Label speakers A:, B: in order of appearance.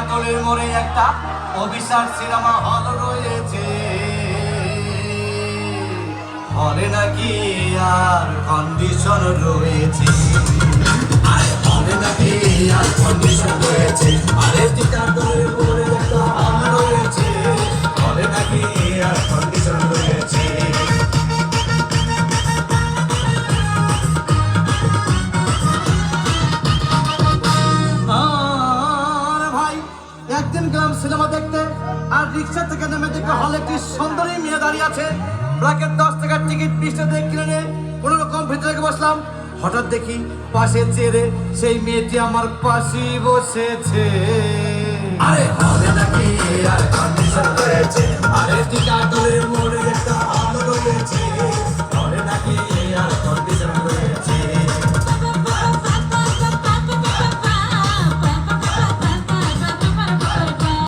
A: কাটলের মোড়ে একটা অভিশাপ সিনেমা হল রয়েছে, হলে নাকি আর কন্ডিশন রয়েছে, আরে হলে নাকি আর কন্ডিশন রয়েছে, আরে কাটলের মোড়ে একটা হল রয়েছে, হলে নাকি আর কন্ডিশন রয়েছে। একদিন গেলাম সিনেমা দেখতে, আর রিক্সা থেকে নেমে দেখে হলে একটি সুন্দরী মেয়ে দাঁড়িয়ে আছে। ব্ল্যাকের 10 টাকার টিকিট 20 টাকা দিয়ে কিনে নিয়ে কোনো রকম ভিতরে বসলাম। হঠাৎ দেখি পাশে চেয়ারে সেই মেয়েটি আমার পাশেই বসেছে। আরে